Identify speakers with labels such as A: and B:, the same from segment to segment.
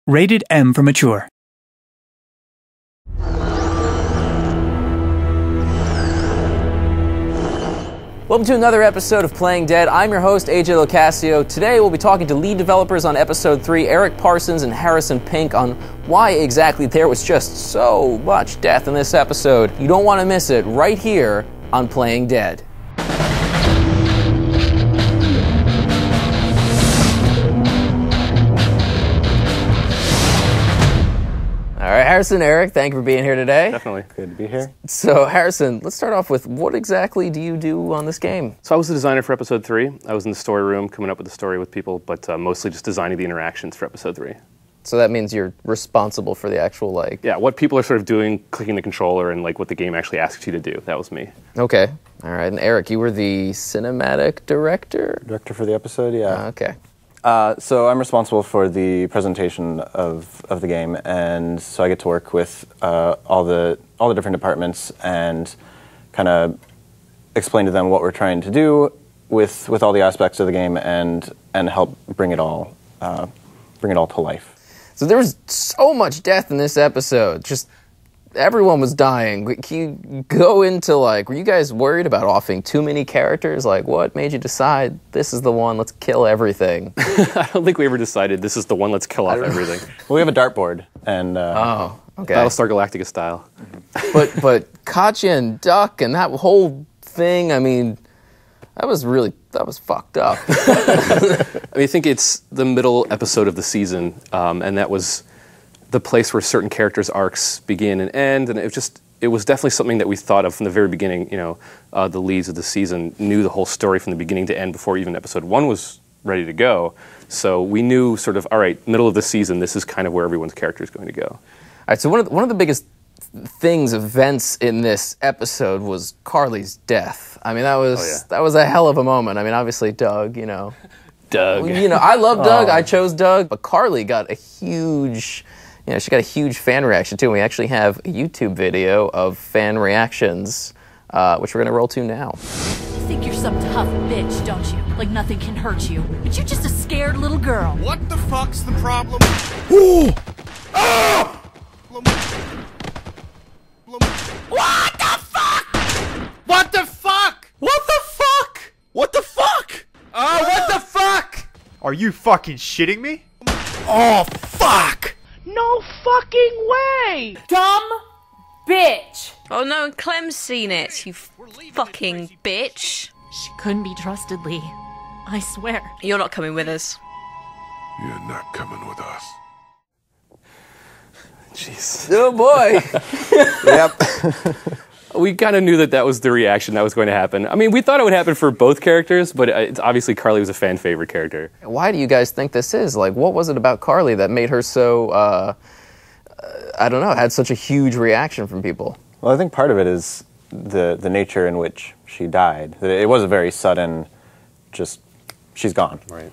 A: Rated M for mature.
B: Welcome to another episode of Playing Dead. I'm your host, AJ Locascio. Today we'll be talking to lead developers on Episode 3, Eric Parsons and Harrison Pink, on why exactly there was just so much death in this episode. You don't want to miss it right here on Playing Dead. All right, Harrison, Eric, thank you for being here today.
C: Definitely. Good to be here.
B: So, Harrison, let's start off with what exactly do you do on this game?
C: So I was the designer for Episode 3. I was in the story room coming up with the story with people, but mostly just designing the interactions for Episode 3.
B: So that means you're responsible for the actual,
C: Yeah, what people are sort of doing, clicking the controller, and what the game actually asks you to do. That was me.
B: Okay. All right. And Eric, you were the cinematic director?
D: Director for the episode, yeah.
B: Okay.
D: So I'm responsible for the presentation of the game, and so I get to work with all the different departments and kind of explain to them what we're trying to do with all the aspects of the game and help bring it all to life.
B: So there was so much death in this episode. Just everyone was dying. Can you go into, were you guys worried about offing too many characters? What made you decide this is the one, let's kill everything?
C: I don't think we ever decided this is the one, let's kill off everything.
D: Well, we have a dartboard, and
B: oh, okay.
C: Battlestar Galactica style.
B: But Katya and Duck and that whole thing, I mean, that was fucked up.
C: I think it's the middle episode of the season, and that was the place where certain characters' arcs begin and end, and it was definitely something that we thought of from the very beginning. The leads of the season knew the whole story from the beginning to end before even episode 1 was ready to go. So we knew sort of, all right, middle of the season, this is kind of where everyone's character is going to go.
B: All right, so one of the biggest events in this episode was Carly's death. I mean, that was a hell of a moment. I mean, obviously Doug,
C: Doug.
B: I love Doug. I chose Doug, but Carly got a huge, she got a huge fan reaction too. And we actually have a YouTube video of fan reactions, which we're gonna roll to now.
E: You think you're some tough bitch, don't you? Like nothing can hurt you. But you're just a scared little girl.
F: What the fuck's the problem? Ooh! Ah! What the fuck? What the fuck? What the fuck? What the fuck? Oh, what the fuck?
G: Are you fucking shitting me?
F: Oh, fuck!
H: No fucking way!
E: Dumb bitch.
I: Oh no, and Clem's seen it, you fucking bitch.
E: She couldn't be trusted, Lee. I swear.
I: You're not coming with us.
F: You're not coming with us.
C: Jeez.
B: Oh boy.
D: Yep.
C: We kind of knew that was the reaction that was going to happen. I mean, we thought it would happen for both characters, but it's obviously Carly was a fan favorite character.
B: Why do you guys think this is? What was it about Carly that made her so, I don't know, had such a huge reaction from people?
D: Well, I think part of it is the nature in which she died. It was a very sudden, she's gone.
C: Right.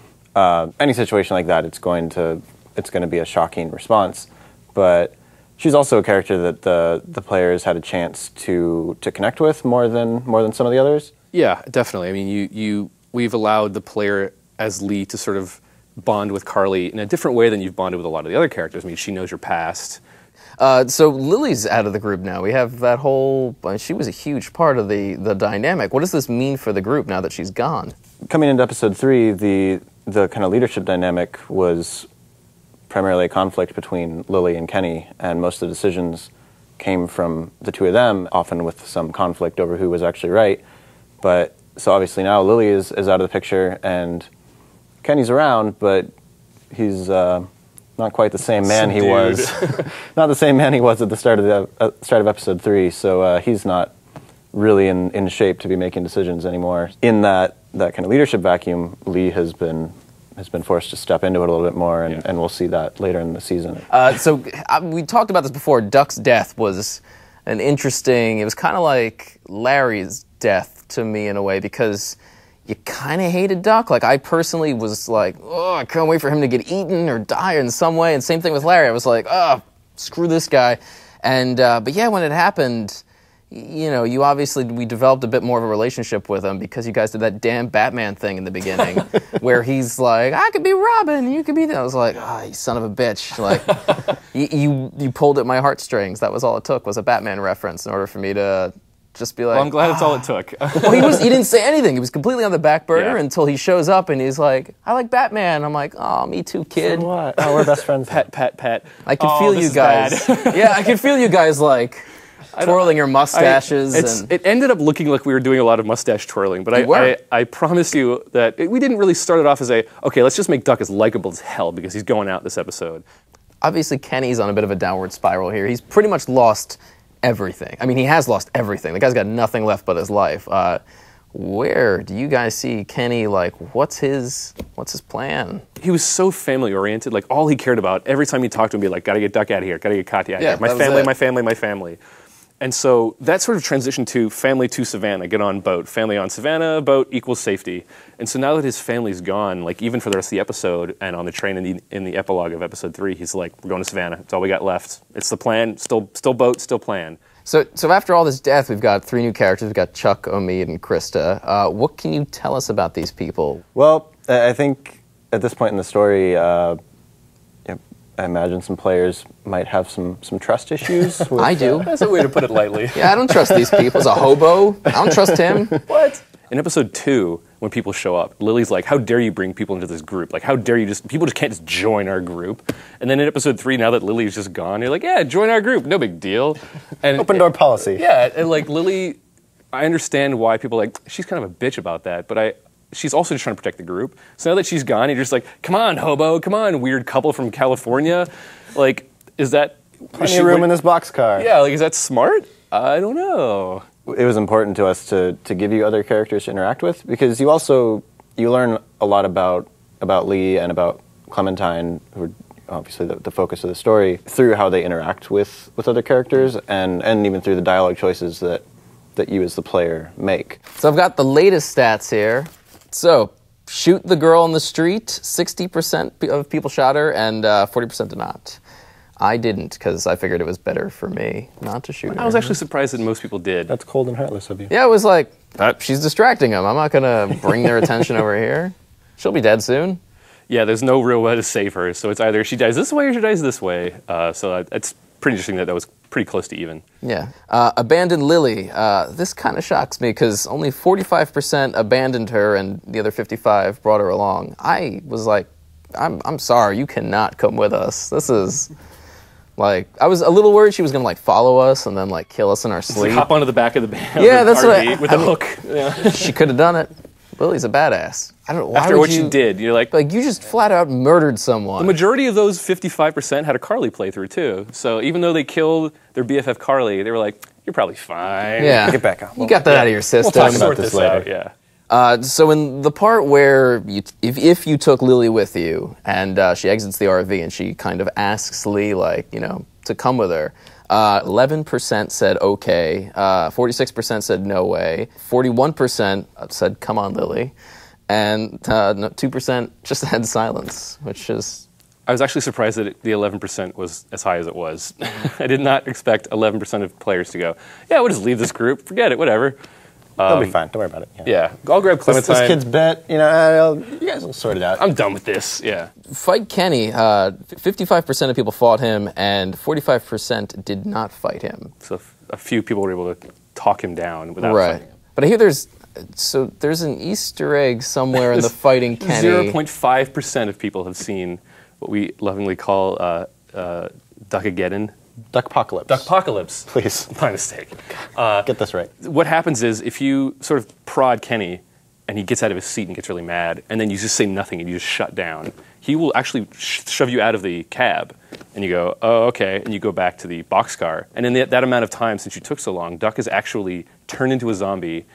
D: Any situation like that, it's going to be a shocking response. But she's also a character that the players had a chance to connect with more than some of the others.
C: Yeah, definitely. I mean, we've allowed the player as Lee to sort of bond with Carly in a different way than you've bonded with a lot of the other characters. I mean, she knows your past.
B: So Lily's out of the group now. We have that whole, she was a huge part of the dynamic. What does this mean for the group now that she's gone?
D: Coming into episode 3, the kind of leadership dynamic was primarily a conflict between Lily and Kenny, and most of the decisions came from the two of them, often with some conflict over who was actually right. But so obviously now Lily is out of the picture, and Kenny's around, but he's not quite the same man he was. Not the same man he was at the start of episode 3. So he's not really in shape to be making decisions anymore. In that kind of leadership vacuum, Lee has been forced to step into it a little bit more, and we'll see that later in the season.
B: So we talked about this before. Duck's death was it was kind of like Larry's death to me in a way, because you kind of hated Duck. I personally was like, oh, I can't wait for him to get eaten or die in some way. And same thing with Larry. I was like, oh, screw this guy. And but yeah, when it happened, you know, we developed a bit more of a relationship with him because you guys did that damn Batman thing in the beginning where he's like, I could be Robin, you could be that. I was like, you son of a bitch. Like, you pulled at my heartstrings. That was all it took, was a Batman reference in order for me to just be like,
C: Well, I'm glad that's all it took.
B: Well, he didn't say anything. He was completely on the back burner
C: Yeah.
B: until he shows up and he's like, I like Batman. I'm like, oh, me too, kid.
D: So what? Oh, we're best friends.
C: Pet.
B: I can feel
C: this
B: you
C: is
B: guys.
C: bad.
B: Yeah, I can feel you guys like twirling your mustaches.
C: It ended up looking like we were doing a lot of mustache twirling, but
B: You were.
C: I promise you that we didn't really start it off as okay, let's just make Duck as likable as hell because he's going out this episode.
B: Obviously, Kenny's on a bit of a downward spiral here. He's pretty much lost everything. I mean, he has lost everything. The guy's got nothing left but his life. Where do you guys see Kenny, like, what's his plan?
C: He was so family oriented, like all he cared about every time he talked to him, be like, gotta get Duck out of here, gotta get Katya out of
B: Yeah,
C: here. My
B: that was
C: family,
B: it.
C: my family, my family. And so that sort of transitioned to family to Savannah, get on boat. Family on Savannah, boat equals safety. And so now that his family's gone, like even for the rest of the episode and on the train in the epilogue of episode 3, he's like, we're going to Savannah. It's all we got left. It's the plan, still boat, still plan.
B: So after all this death, we've got 3 new characters. We've got Chuck, Omid, and Krista. What can you tell us about these people?
D: Well, I think at this point in the story, I imagine some players might have some trust issues. With,
B: I do.
C: That's a way to put it lightly.
B: Yeah, I don't trust these people. As a hobo, I don't trust him.
C: What? In episode 2, when people show up, Lily's like, how dare you bring people into this group? Like, how dare you people just can't just join our group. And then in episode 3, now that Lily's just gone, you're like, yeah, join our group, no big deal. And
D: open door policy.
C: Yeah, and like Lily, I understand why people are like, she's kind of a bitch about that, but she's also just trying to protect the group. So now that she's gone, you're just like, come on, hobo, come on, weird couple from California. Like, is that...
D: Plenty of room in this boxcar.
C: Yeah, like, is that smart? I don't know.
D: It was important to us to give you other characters to interact with, because you learn a lot about Lee and about Clementine, who are obviously the focus of the story, through how they interact with other characters and even through the dialogue choices that you as the player make.
B: So I've got the latest stats here. So, shoot the girl on the street, 60% of people shot her, and 40% did not. I didn't, because I figured it was better for me not to shoot her.
C: I was actually surprised that most people did.
D: That's cold and heartless of you.
B: Yeah, it was like, she's distracting them. I'm not going to bring their attention over here. She'll be dead soon.
C: Yeah, there's no real way to save her, so it's either she dies this way or she dies this way. So it's pretty interesting that was pretty close to even.
B: Yeah. Abandoned Lily. This kind of shocks me because only 45% abandoned her and the other 55 brought her along. I was like, I'm sorry, you cannot come with us. This is... Like, I was a little worried she was going to, like, follow us and then, like, kill us in our sleep.
C: Hop onto the back of the van.
B: Yeah, that's
C: RV
B: what
C: with a hook. Yeah.
B: She could have done it. Lily's a badass. I don't know why
C: After
B: would
C: what you did, you're like...
B: Like, you just flat out murdered someone.
C: The majority of those 55% had a Carly playthrough, too. So even though they killed their BFF Carly, they were like, you're probably fine.
B: Yeah.
D: Get back on.
B: You got that out of your system.
D: We'll talk about
C: Sort
D: this
C: this
D: later.
C: out, yeah.
B: So in the part where if you took Lily with you and she exits the RV and she kind of asks Lee, like, you know, to come with her, 11% said okay, 46% said no way, 41% said come on, Lily, and 2% just had silence, which is...
C: I was actually surprised that the 11% was as high as it was. I did not expect 11% of players to go, yeah, we'll just leave this group, forget it, whatever.
D: They'll be fine. Don't worry about it.
C: Yeah, I'll grab Clementine.
D: This kid's bet, you know, you guys will sort it out.
C: I'm done with this, yeah.
B: Fight Kenny, 55% of people fought him and 45% did not fight him.
C: So a few people were able to talk him down without
B: Right.
C: fighting him.
B: But I hear there's an Easter egg somewhere in the fighting Kenny.
C: 0.5% of people have seen what we lovingly call Duckageddon.
D: Duckpocalypse.
C: Duckpocalypse.
D: Please.
C: My mistake.
D: Get this right.
C: What happens is if you sort of prod Kenny and he gets out of his seat and gets really mad, and then you just say nothing and you just shut down, he will actually shove you out of the cab. And you go, oh, okay, and you go back to the boxcar. And in that amount of time since you took so long, Duck has actually turned into a zombie,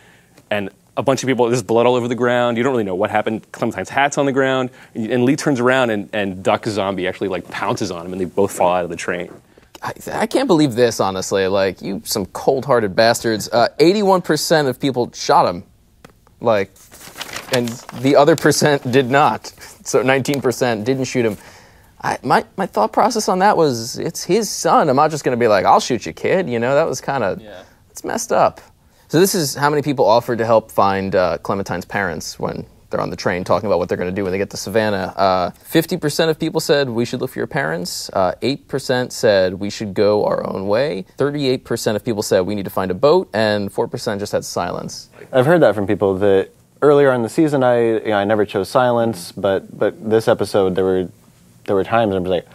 C: and a bunch of people, there's blood all over the ground. You don't really know what happened. Clementine's hat's on the ground, and Lee turns around, and Duck zombie actually like pounces on him, and they both fall out of the train.
B: I can't believe this, honestly. Like, you some cold-hearted bastards. 81% of people shot him. Like, and the other percent did not. So 19% didn't shoot him. My thought process on that was, it's his son. I'm not just going to be like, I'll shoot you, kid. You know, that was kind of It's messed up. So this is how many people offered to help find Clementine's parents when they're on the train talking about what they're going to do when they get to Savannah. 50% of people said we should look for your parents. 8% said we should go our own way. 38% of people said we need to find a boat. And 4% just had silence.
D: I've heard that from people that earlier in the season I never chose silence, but this episode there were times I was like,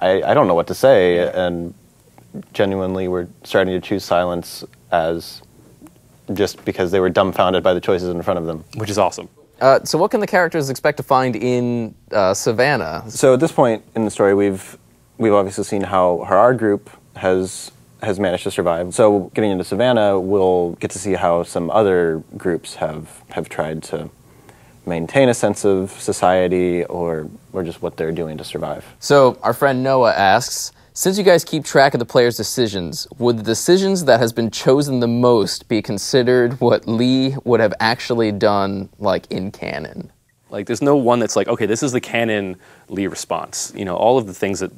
D: I don't know what to say, and genuinely were starting to choose silence as just because they were dumbfounded by the choices in front of them.
C: Which is awesome.
B: So what can the characters expect to find in Savannah?
D: So at this point in the story, we've obviously seen how our group has managed to survive. So getting into Savannah, we'll get to see how some other groups have tried to maintain a sense of society or just what they're doing to survive.
B: So our friend Noah asks, since you guys keep track of the players' decisions, would the decisions that has been chosen the most be considered what Lee would have actually done, like, in canon?
C: Like, there's no one that's like, okay, this is the canon Lee response. You know, all of the things that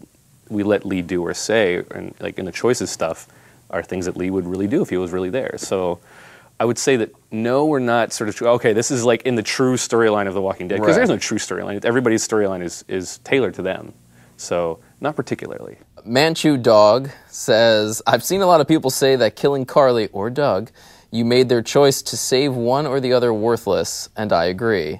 C: we let Lee do or say, and like in the choices stuff, are things that Lee would really do if he was really there. So I would say that no, we're not sort of, okay, this is like in the true storyline of The Walking Dead, because there's no true storyline. Everybody's storyline is tailored to them. So not particularly.
B: Manchu Dog says, I've seen a lot of people say that killing Carly or Doug, you made their choice to save one or the other worthless, and I agree.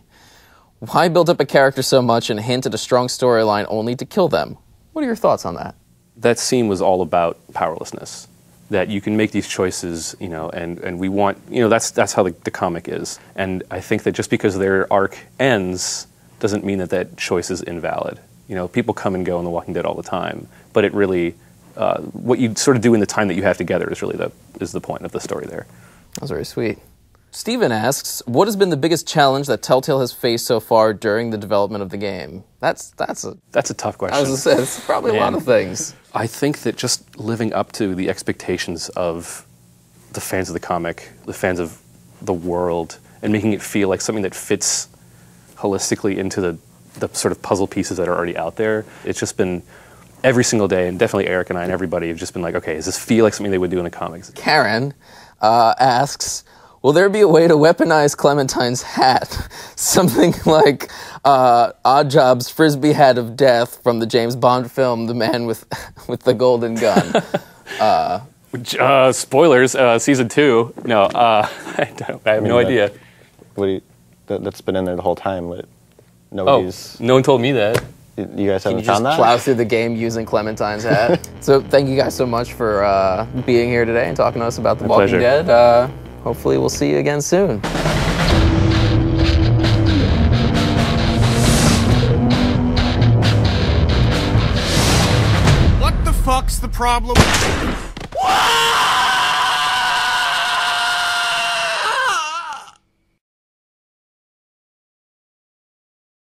B: Why build up a character so much and hint at a strong storyline only to kill them? What are your thoughts on that?
C: That scene was all about powerlessness. That you can make these choices, you know, and we want, you know, that's how the comic is. And I think that just because their arc ends doesn't mean that choice is invalid. You know, people come and go in The Walking Dead all the time, but it really, what you sort of do in the time that you have together is really the point of the story there.
B: That was very sweet. Steven asks, what has been the biggest challenge that Telltale has faced so far during the development of the game? That's a
C: tough question.
B: I was going to say, it's probably a lot of things.
C: I think that just living up to the expectations of the fans of the comic, the fans of the world, and making it feel like something that fits holistically into the sort of puzzle pieces that are already out there. It's just been every single day, and definitely Eric and I and everybody have just been like, okay, does this feel like something they would do in the comics?
B: Karen asks, will there be a way to weaponize Clementine's hat? Something like Oddjob's Frisbee hat of death from the James Bond film, The Man with the Golden Gun.
C: Spoilers, season 2. No, I have no idea.
D: That's been in there the whole time. Nobody's...
C: Oh, no one told me that.
D: You guys haven't
B: Can you
D: found that?
B: just plow through the game using Clementine's hat? So thank you guys so much for being here today and talking to us about The Walking Dead. Hopefully we'll see you again soon.
F: What the fuck's the problem? What?